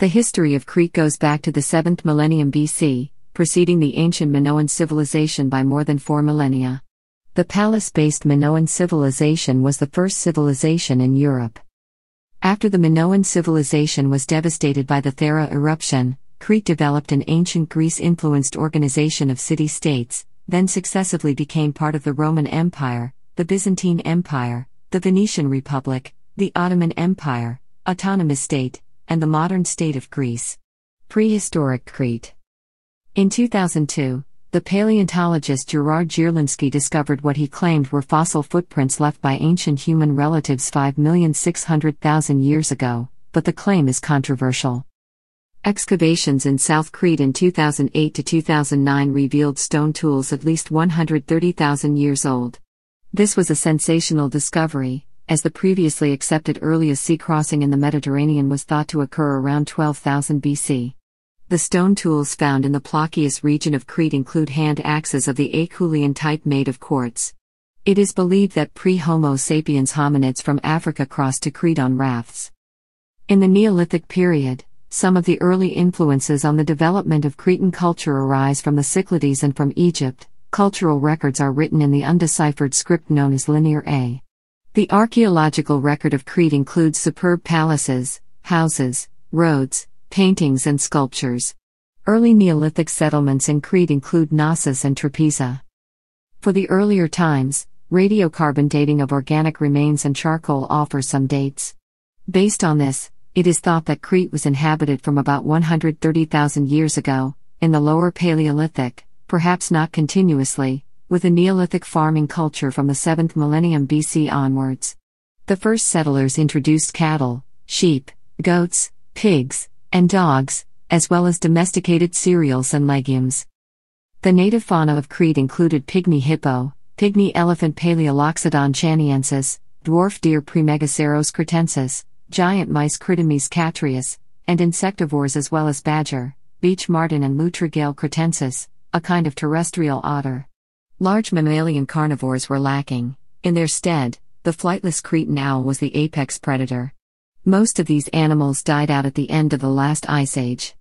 The history of Crete goes back to the 7th millennium BC, preceding the ancient Minoan civilization by more than 4 millennia. The palace-based Minoan civilization was the first civilization in Europe. After the Minoan civilization was devastated by the Thera eruption, Crete developed an ancient Greece-influenced organization of city-states, then successively became part of the Roman Empire, the Byzantine Empire, the Venetian Republic, the Ottoman Empire, autonomous state, and the modern state of Greece. Prehistoric Crete. In 2002, the paleontologist Gerard Gierlinski discovered what he claimed were fossil footprints left by ancient human relatives 5,600,000 years ago, but the claim is controversial. Excavations in South Crete in 2008 to 2009 revealed stone tools at least 130,000 years old. This was a sensational discovery, as the previously accepted earliest sea crossing in the Mediterranean was thought to occur around 12,000 BC. The stone tools found in the Plakias region of Crete include hand axes of the Acheulean type made of quartz. It is believed that pre-Homo sapiens hominids from Africa crossed to Crete on rafts. In the Neolithic period, some of the early influences on the development of Cretan culture arise from the Cyclades and from Egypt. Cultural records are written in the undeciphered script known as Linear A. The archaeological record of Crete includes superb palaces, houses, roads, paintings and sculptures. Early Neolithic settlements in Crete include Knossos and Trapeza. For the earlier times, radiocarbon dating of organic remains and charcoal offers some dates. Based on this, it is thought that Crete was inhabited from about 130,000 years ago, in the Lower Paleolithic, perhaps not continuously, with a Neolithic farming culture from the 7th millennium BC onwards. The first settlers introduced cattle, sheep, goats, pigs, and dogs, as well as domesticated cereals and legumes. The native fauna of Crete included pygmy hippo, pygmy elephant Paleoloxodon chaniensis, dwarf deer Premegaceros cretensis, giant mice Critimes catrius, and insectivores as well as badger, beech marten and Lutrigale cretensis, a kind of terrestrial otter. Large mammalian carnivores were lacking. In their stead, the flightless Cretan owl was the apex predator. Most of these animals died out at the end of the last ice age.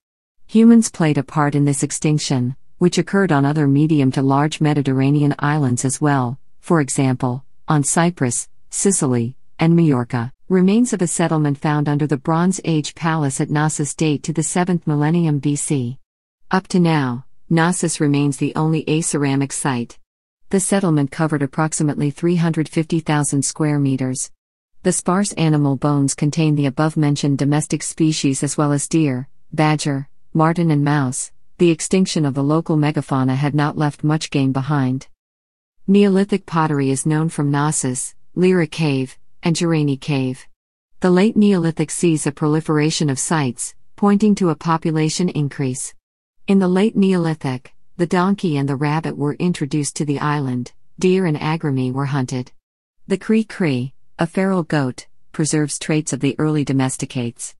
Humans played a part in this extinction, which occurred on other medium to large Mediterranean islands as well, for example, on Cyprus, Sicily, and Majorca. Remains of a settlement found under the Bronze Age palace at Knossos date to the 7th millennium BC. Up to now, Knossos remains the only aceramic site. The settlement covered approximately 350,000 square meters. The sparse animal bones contain the above-mentioned domestic species as well as deer, badger, marten and mouse. The extinction of the local megafauna had not left much game behind. Neolithic pottery is known from Knossos, Lyra Cave, and Gerani Cave. The late Neolithic sees a proliferation of sites, pointing to a population increase. In the late Neolithic, the donkey and the rabbit were introduced to the island, deer and agrami were hunted. The Cree, a feral goat, preserves traits of the early domesticates.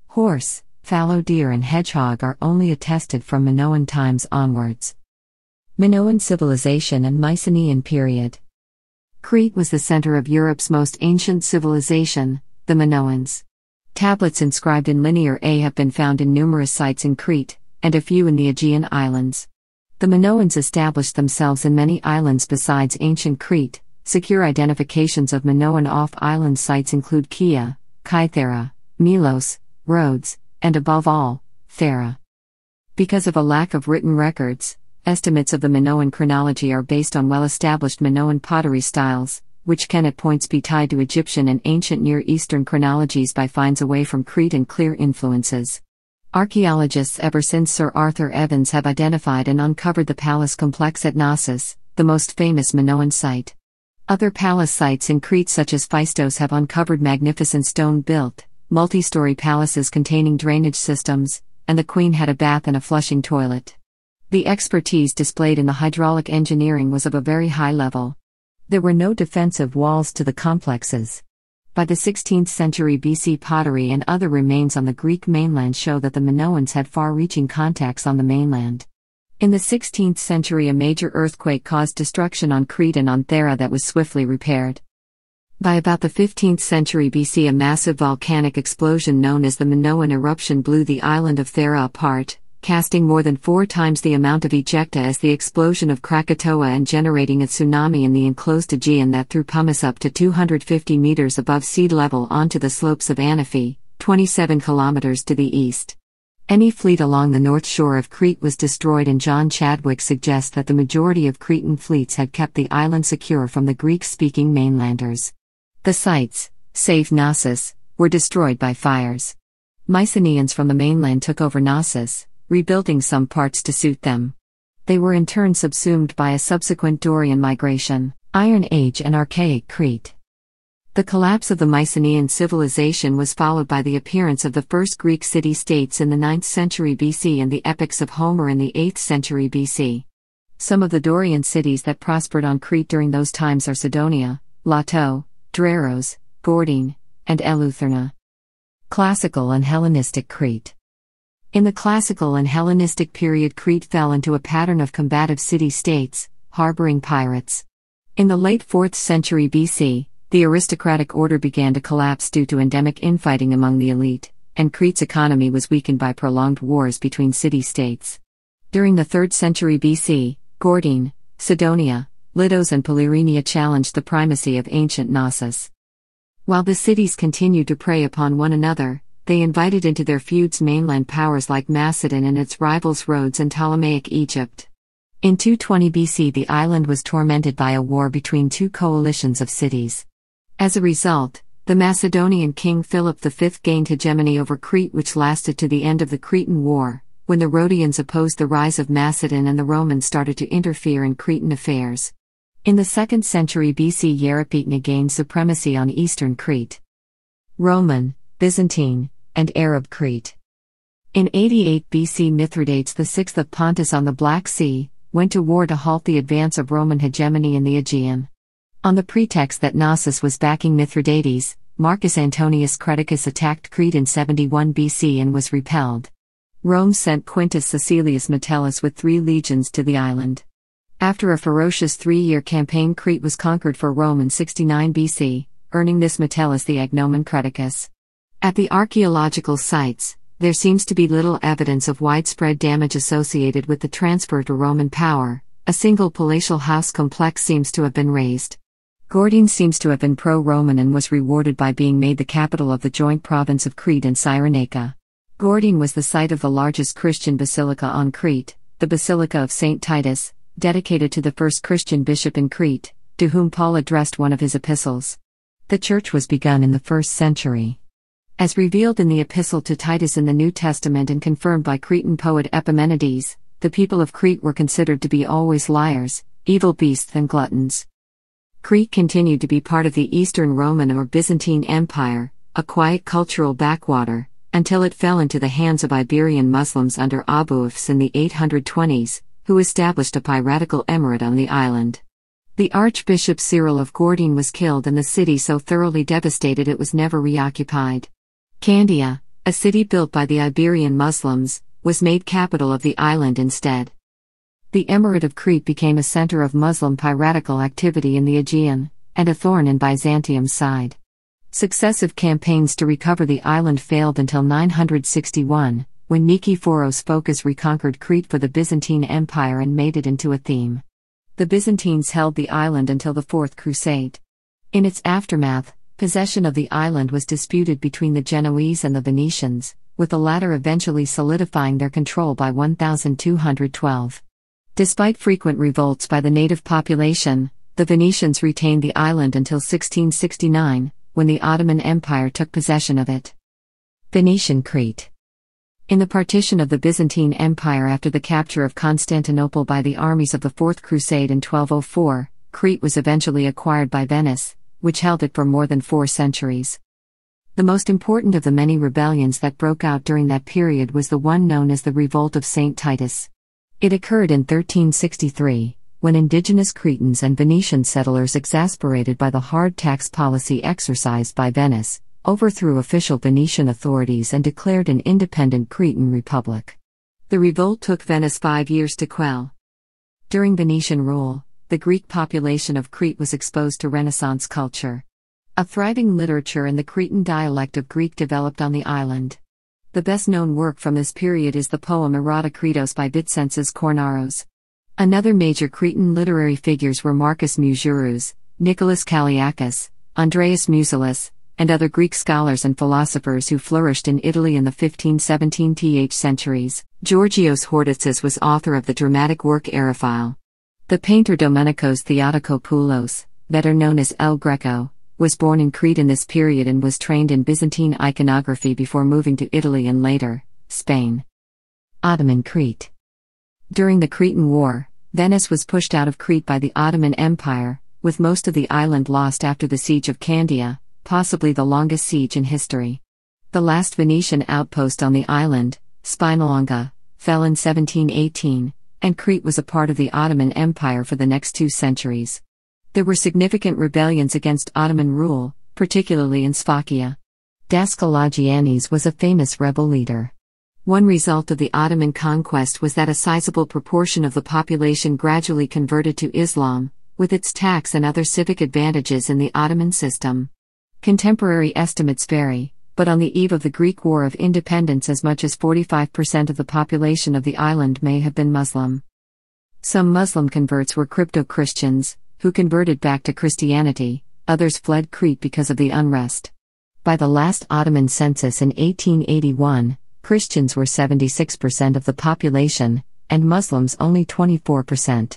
Horse, fallow deer and hedgehog are only attested from Minoan times onwards. Minoan civilization and Mycenean period. Crete was the center of Europe's most ancient civilization, the Minoans. Tablets inscribed in Linear A have been found in numerous sites in Crete, and a few in the Aegean islands. The Minoans established themselves in many islands besides ancient Crete. Secure identifications of Minoan off-island sites include Kia, Kythera, Milos, Rhodes, and above all, Thera. Because of a lack of written records, estimates of the Minoan chronology are based on well-established Minoan pottery styles, which can at points be tied to Egyptian and ancient Near Eastern chronologies by finds away from Crete and clear influences. Archaeologists ever since Sir Arthur Evans have identified and uncovered the palace complex at Knossos, the most famous Minoan site. Other palace sites in Crete such as Phaistos have uncovered magnificent stone-built, multi-story palaces containing drainage systems, and the queen had a bath and a flushing toilet. The expertise displayed in the hydraulic engineering was of a very high level. There were no defensive walls to the complexes. By the 16th century BC, pottery and other remains on the Greek mainland show that the Minoans had far-reaching contacts on the mainland. In the 16th century, a major earthquake caused destruction on Crete and on Thera that was swiftly repaired. By about the 15th century BC, a massive volcanic explosion known as the Minoan Eruption blew the island of Thera apart, casting more than 4 times the amount of ejecta as the explosion of Krakatoa and generating a tsunami in the enclosed Aegean that threw pumice up to 250 meters above sea level onto the slopes of Anafi, 27 kilometers to the east. Any fleet along the north shore of Crete was destroyed, and John Chadwick suggests that the majority of Cretan fleets had kept the island secure from the Greek-speaking mainlanders. The sites, save Knossos, were destroyed by fires. Myceneans from the mainland took over Knossos, rebuilding some parts to suit them. They were in turn subsumed by a subsequent Dorian migration, Iron Age and Archaic Crete. The collapse of the Mycenean civilization was followed by the appearance of the first Greek city-states in the 9th century BC and the epics of Homer in the 8th century BC. Some of the Dorian cities that prospered on Crete during those times are Cydonia, Lato, Dreros, Gordine, and Eleutherna. Classical and Hellenistic Crete. In the Classical and Hellenistic period, Crete fell into a pattern of combative city-states, harboring pirates. In the late 4th century BC, the aristocratic order began to collapse due to endemic infighting among the elite, and Crete's economy was weakened by prolonged wars between city-states. During the 3rd century BC, Gordine, Cydonia, Lidos and Polyrrhenia challenged the primacy of ancient Knossos. While the cities continued to prey upon one another, they invited into their feuds mainland powers like Macedon and its rivals Rhodes and Ptolemaic Egypt. In 220 BC, the island was tormented by a war between 2 coalitions of cities. As a result, the Macedonian king Philip V gained hegemony over Crete, which lasted to the end of the Cretan War, when the Rhodians opposed the rise of Macedon and the Romans started to interfere in Cretan affairs. In the 2nd century BC, Eurypytna gained supremacy on eastern Crete. Roman, Byzantine, and Arab Crete. In 88 BC, Mithridates VI of Pontus on the Black Sea went to war to halt the advance of Roman hegemony in the Aegean. On the pretext that Knossos was backing Mithridates, Marcus Antonius Creticus attacked Crete in 71 BC and was repelled. Rome sent Quintus Cecilius Metellus with 3 legions to the island. After a ferocious 3-year campaign, Crete was conquered for Rome in 69 BC, earning this Metellus the agnomen Creticus. At the archaeological sites, there seems to be little evidence of widespread damage associated with the transfer to Roman power. A single palatial house complex seems to have been razed. Gordine seems to have been pro-Roman and was rewarded by being made the capital of the joint province of Crete and Cyrenaica. Gordine was the site of the largest Christian basilica on Crete, the Basilica of St. Titus, dedicated to the first Christian bishop in Crete, to whom Paul addressed one of his epistles. The church was begun in the 1st century. As revealed in the epistle to Titus in the New Testament and confirmed by Cretan poet Epimenides, the people of Crete were considered to be always liars, evil beasts and gluttons. Crete continued to be part of the Eastern Roman or Byzantine Empire, a quiet cultural backwater, until it fell into the hands of Iberian Muslims under Abu'afs in the 820s, who established a piratical emirate on the island. The Archbishop Cyril of Gordine was killed and the city so thoroughly devastated it was never reoccupied. Candia, a city built by the Iberian Muslims, was made capital of the island instead. The Emirate of Crete became a center of Muslim piratical activity in the Aegean, and a thorn in Byzantium's side. Successive campaigns to recover the island failed until 961, when Nikephoros Phocas reconquered Crete for the Byzantine Empire and made it into a theme. The Byzantines held the island until the Fourth Crusade. In its aftermath, possession of the island was disputed between the Genoese and the Venetians, with the latter eventually solidifying their control by 1212. Despite frequent revolts by the native population, the Venetians retained the island until 1669, when the Ottoman Empire took possession of it. Venetian Crete. In the partition of the Byzantine Empire after the capture of Constantinople by the armies of the Fourth Crusade in 1204, Crete was eventually acquired by Venice, which held it for more than 4 centuries. The most important of the many rebellions that broke out during that period was the one known as the Revolt of St. Titus. It occurred in 1363, when indigenous Cretans and Venetian settlers, exasperated by the hard tax policy exercised by Venice, overthrew official Venetian authorities and declared an independent Cretan Republic. The revolt took Venice 5 years to quell. During Venetian rule, the Greek population of Crete was exposed to Renaissance culture. A thriving literature in the Cretan dialect of Greek developed on the island. The best-known work from this period is the poem Erotikritos by Vitsentzes Kornaros. Another major Cretan literary figures were Marcus Musurus, Nicholas Kalliakis, Andreas Musalis, and other Greek scholars and philosophers who flourished in Italy in the 15-17th centuries. Georgios Hortitsis was author of the dramatic work Eriphyle. The painter Domenikos Theotokopoulos, better known as El Greco, was born in Crete in this period and was trained in Byzantine iconography before moving to Italy and later, Spain. Ottoman Crete. During the Cretan War, Venice was pushed out of Crete by the Ottoman Empire, with most of the island lost after the siege of Candia, possibly the longest siege in history. The last Venetian outpost on the island, Spinalonga, fell in 1718, and Crete was a part of the Ottoman Empire for the next 2 centuries. There were significant rebellions against Ottoman rule, particularly in Sfakia. Daskalogyanis was a famous rebel leader. One result of the Ottoman conquest was that a sizable proportion of the population gradually converted to Islam, with its tax and other civic advantages in the Ottoman system. Contemporary estimates vary, but on the eve of the Greek War of Independence as much as 45% of the population of the island may have been Muslim. Some Muslim converts were crypto-Christians, who converted back to Christianity, others fled Crete because of the unrest. By the last Ottoman census in 1881, Christians were 76% of the population, and Muslims only 24%.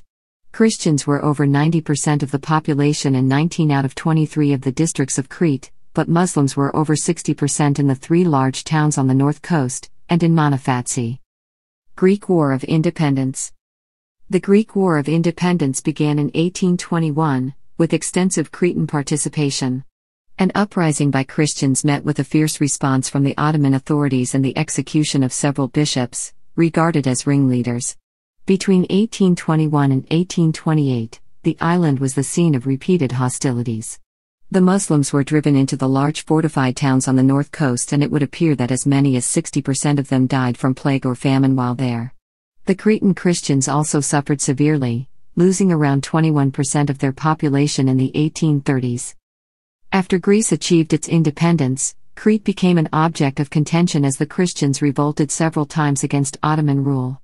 Christians were over 90% of the population in 19 out of 23 of the districts of Crete, but Muslims were over 60% in the 3 large towns on the north coast, and in Monophysy. Greek War of Independence. The Greek War of Independence began in 1821, with extensive Cretan participation. An uprising by Christians met with a fierce response from the Ottoman authorities and the execution of several bishops, regarded as ringleaders. Between 1821 and 1828, the island was the scene of repeated hostilities. The Muslims were driven into the large fortified towns on the north coast, and it would appear that as many as 60% of them died from plague or famine while there. The Cretan Christians also suffered severely, losing around 21% of their population in the 1830s. After Greece achieved its independence, Crete became an object of contention as the Christians revolted several times against Ottoman rule.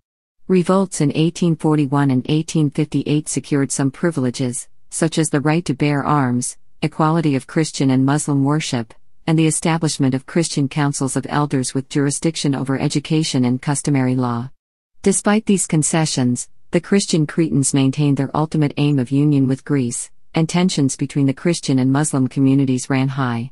Revolts in 1841 and 1858 secured some privileges, such as the right to bear arms, equality of Christian and Muslim worship, and the establishment of Christian councils of elders with jurisdiction over education and customary law. Despite these concessions, the Christian Cretans maintained their ultimate aim of union with Greece, and tensions between the Christian and Muslim communities ran high.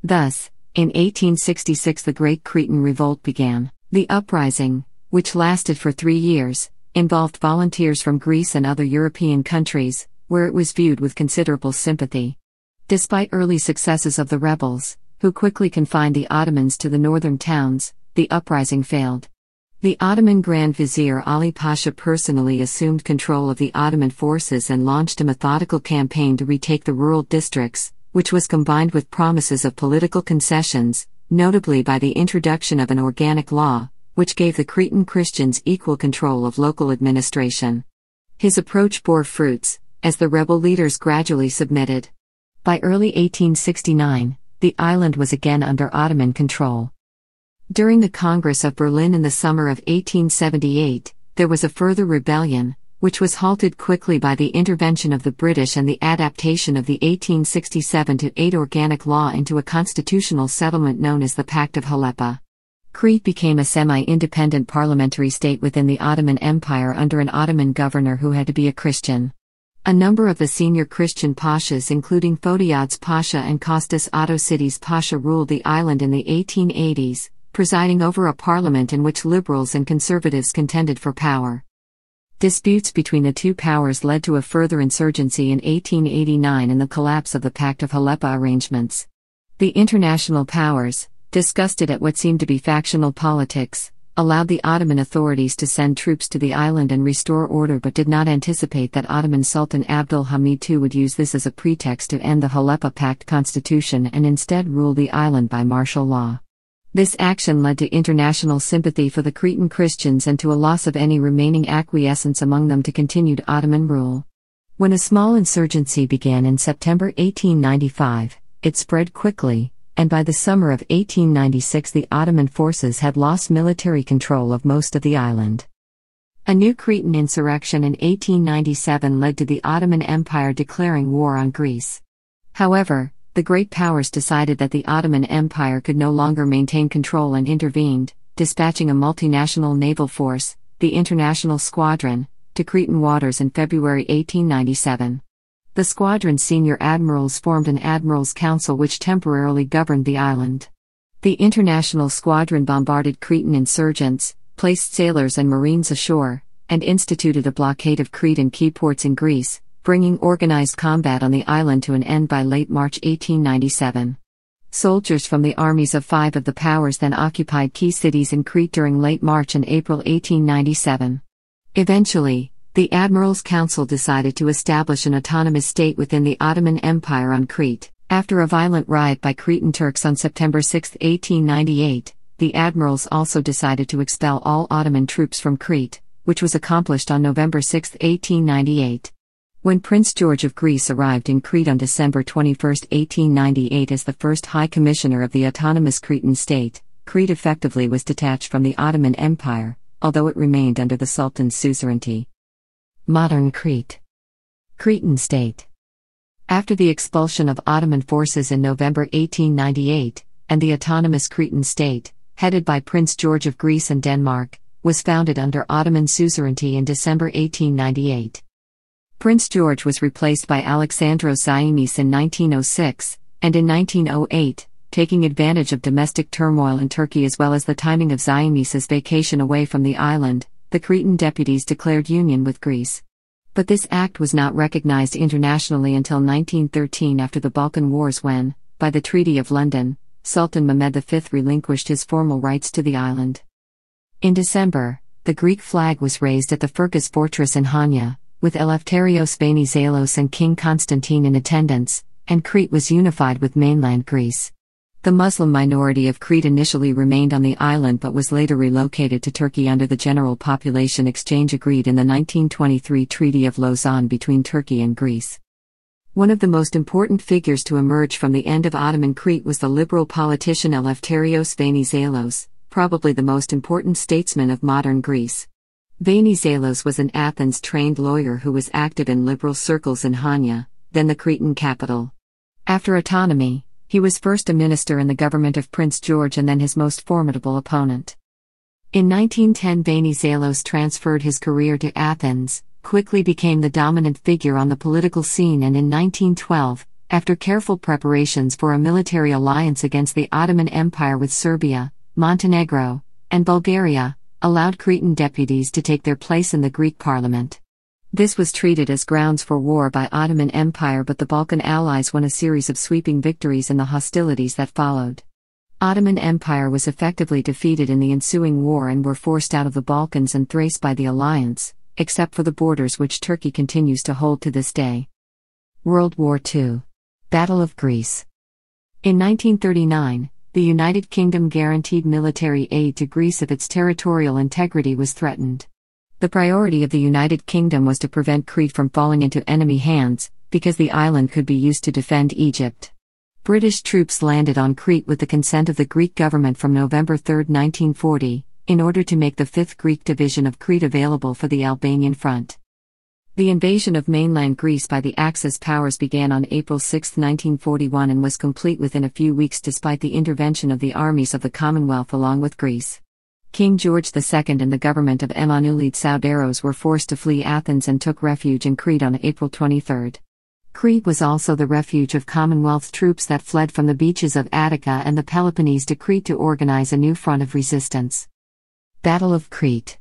Thus, in 1866 the Great Cretan Revolt began. The uprising, which lasted for 3 years, involved volunteers from Greece and other European countries, where it was viewed with considerable sympathy. Despite early successes of the rebels, who quickly confined the Ottomans to the northern towns, the uprising failed. The Ottoman Grand Vizier Ali Pasha personally assumed control of the Ottoman forces and launched a methodical campaign to retake the rural districts, which was combined with promises of political concessions, notably by the introduction of an organic law, which gave the Cretan Christians equal control of local administration. His approach bore fruits, as the rebel leaders gradually submitted. By early 1869, the island was again under Ottoman control. During the Congress of Berlin in the summer of 1878, there was a further rebellion, which was halted quickly by the intervention of the British and the adaptation of the 1867-8 organic law into a constitutional settlement known as the Pact of Haleppa. Crete became a semi-independent parliamentary state within the Ottoman Empire under an Ottoman governor who had to be a Christian. A number of the senior Christian pashas including Photiades Pasha and Kostas Autosides Pasha ruled the island in the 1880s, presiding over a parliament in which liberals and conservatives contended for power. Disputes between the two powers led to a further insurgency in 1889 and the collapse of the Pact of Haleppa arrangements. The international powers, disgusted at what seemed to be factional politics, allowed the Ottoman authorities to send troops to the island and restore order, but did not anticipate that Ottoman Sultan Abdul Hamid II would use this as a pretext to end the Haleppa Pact constitution and instead rule the island by martial law. This action led to international sympathy for the Cretan Christians and to a loss of any remaining acquiescence among them to continued Ottoman rule. When a small insurgency began in September 1895, it spread quickly, and by the summer of 1896 the Ottoman forces had lost military control of most of the island. A new Cretan insurrection in 1897 led to the Ottoman Empire declaring war on Greece. However, the great powers decided that the Ottoman Empire could no longer maintain control and intervened, dispatching a multinational naval force, the International Squadron, to Cretan waters in February 1897. The squadron's senior admirals formed an Admirals' Council which temporarily governed the island. The International Squadron bombarded Cretan insurgents, placed sailors and marines ashore, and instituted a blockade of Crete and key ports in Greece, bringing organized combat on the island to an end by late March 1897. Soldiers from the armies of 5 of the powers then occupied key cities in Crete during late March and April 1897. Eventually, the Admirals' Council decided to establish an autonomous state within the Ottoman Empire on Crete. After a violent riot by Cretan Turks on September 6, 1898, the admirals also decided to expel all Ottoman troops from Crete, which was accomplished on November 6, 1898. When Prince George of Greece arrived in Crete on December 21, 1898 as the first High Commissioner of the autonomous Cretan state, Crete effectively was detached from the Ottoman Empire, although it remained under the Sultan's suzerainty. Modern Crete. Cretan state. After the expulsion of Ottoman forces in November 1898, and the autonomous Cretan state, headed by Prince George of Greece and Denmark, was founded under Ottoman suzerainty in December 1898. Prince George was replaced by Alexandros Zaimis in 1906, and in 1908, taking advantage of domestic turmoil in Turkey as well as the timing of Zaimis's vacation away from the island, the Cretan deputies declared union with Greece. But this act was not recognized internationally until 1913 after the Balkan Wars when, by the Treaty of London, Sultan Mehmed V relinquished his formal rights to the island. In December, the Greek flag was raised at the Firkas fortress in Hania, with Alefterios Venizelos and King Constantine in attendance, and Crete was unified with mainland Greece. The Muslim minority of Crete initially remained on the island but was later relocated to Turkey under the general population exchange agreed in the 1923 Treaty of Lausanne between Turkey and Greece. One of the most important figures to emerge from the end of Ottoman Crete was the liberal politician Alefterios Venizelos, probably the most important statesman of modern Greece. Venizelos was an Athens-trained lawyer who was active in liberal circles in Hania, then the Cretan capital. After autonomy, he was first a minister in the government of Prince George and then his most formidable opponent. In 1910 Venizelos transferred his career to Athens, quickly became the dominant figure on the political scene and in 1912, after careful preparations for a military alliance against the Ottoman Empire with Serbia, Montenegro, and Bulgaria, allowed Cretan deputies to take their place in the Greek parliament. This was treated as grounds for war by Ottoman Empire, but the Balkan allies won a series of sweeping victories in the hostilities that followed. Ottoman Empire was effectively defeated in the ensuing war and were forced out of the Balkans and Thrace by the alliance, except for the borders which Turkey continues to hold to this day. World War II. Battle of Greece. In 1939, the United Kingdom guaranteed military aid to Greece if its territorial integrity was threatened. The priority of the United Kingdom was to prevent Crete from falling into enemy hands, because the island could be used to defend Egypt. British troops landed on Crete with the consent of the Greek government from November 3, 1940, in order to make the 5th Greek Division of Crete available for the Albanian front. The invasion of mainland Greece by the Axis powers began on April 6, 1941 and was complete within a few weeks despite the intervention of the armies of the Commonwealth along with Greece. King George II and the government of Emanuelid Soudaros were forced to flee Athens and took refuge in Crete on April 23. Crete was also the refuge of Commonwealth troops that fled from the beaches of Attica and the Peloponnese to Crete to organize a new front of resistance. Battle of Crete.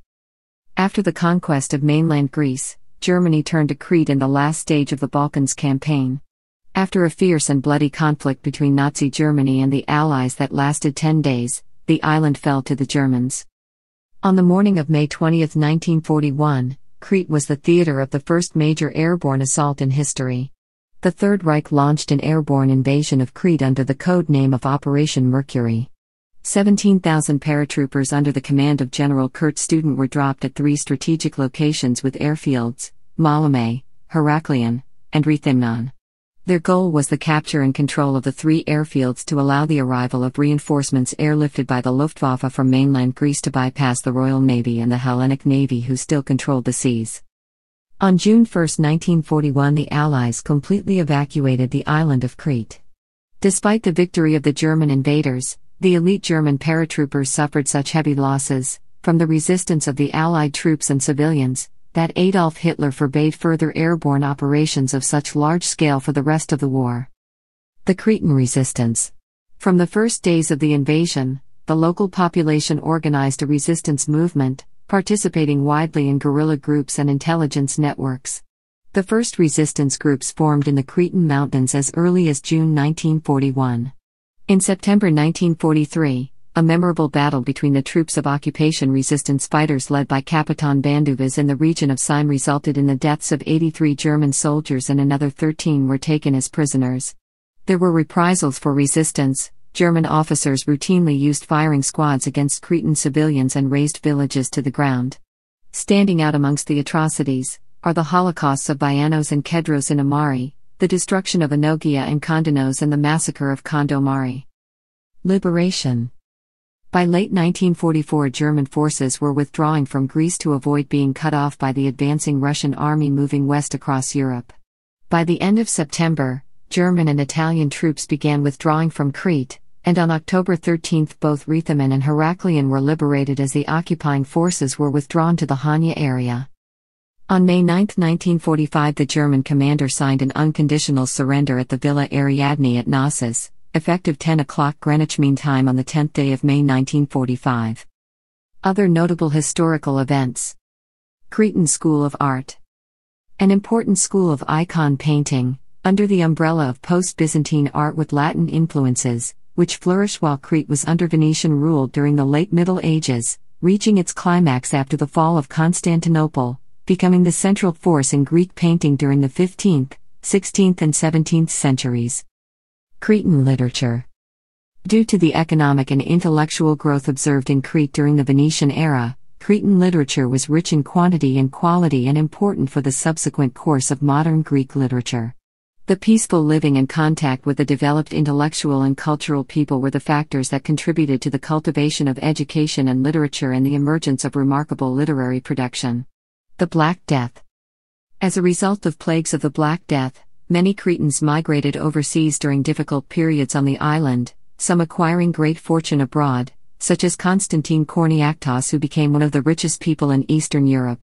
After the conquest of mainland Greece, Germany turned to Crete in the last stage of the Balkans campaign. After a fierce and bloody conflict between Nazi Germany and the Allies that lasted 10 days, the island fell to the Germans. On the morning of May 20, 1941, Crete was the theater of the first major airborne assault in history. The Third Reich launched an airborne invasion of Crete under the code name of Operation Mercury. 17,000 paratroopers under the command of General Kurt Student were dropped at 3 strategic locations with airfields, Malame, Heraklion, and Rethymnon. Their goal was the capture and control of the three airfields to allow the arrival of reinforcements airlifted by the Luftwaffe from mainland Greece to bypass the Royal Navy and the Hellenic Navy, who still controlled the seas. On June 1, 1941, the Allies completely evacuated the island of Crete. Despite the victory of the German invaders, the elite German paratroopers suffered such heavy losses from the resistance of the Allied troops and civilians that Adolf Hitler forbade further airborne operations of such large scale for the rest of the war. The Cretan Resistance. From the first days of the invasion, the local population organized a resistance movement, participating widely in guerrilla groups and intelligence networks. The first resistance groups formed in the Cretan mountains as early as June 1941. In September 1943, a memorable battle between the troops of occupation resistance fighters led by Capitan Banduvas in the region of Sime resulted in the deaths of 83 German soldiers and another 13 were taken as prisoners. There were reprisals for resistance. German officers routinely used firing squads against Cretan civilians and razed villages to the ground. Standing out amongst the atrocities are the Holocausts of Baianos and Kedros in Amari, the destruction of Enogia and Kondanos, and the massacre of Kondomari. Liberation. By late 1944, German forces were withdrawing from Greece to avoid being cut off by the advancing Russian army moving west across Europe. By the end of September, German and Italian troops began withdrawing from Crete, and on October 13 both Rhethemen and Heraklion were liberated as the occupying forces were withdrawn to the Hania area. On May 9, 1945, the German commander signed an unconditional surrender at the Villa Ariadne at Knossos, effective 10 o'clock Greenwich Mean Time on the 10th day of May 1945. Other notable historical events. Cretan School of Art. An important school of icon painting, under the umbrella of post-Byzantine art with Latin influences, which flourished while Crete was under Venetian rule during the late Middle Ages, reaching its climax after the fall of Constantinople, becoming the central force in Greek painting during the 15th, 16th and 17th centuries. Cretan Literature. Due to the economic and intellectual growth observed in Crete during the Venetian era, Cretan literature was rich in quantity and quality and important for the subsequent course of modern Greek literature. The peaceful living and contact with the developed intellectual and cultural people were the factors that contributed to the cultivation of education and literature and the emergence of remarkable literary production. The Black Death. As a result of plagues of the Black Death, many Cretans migrated overseas during difficult periods on the island, some acquiring great fortune abroad, such as Constantine Korniaktos, who became one of the richest people in Eastern Europe.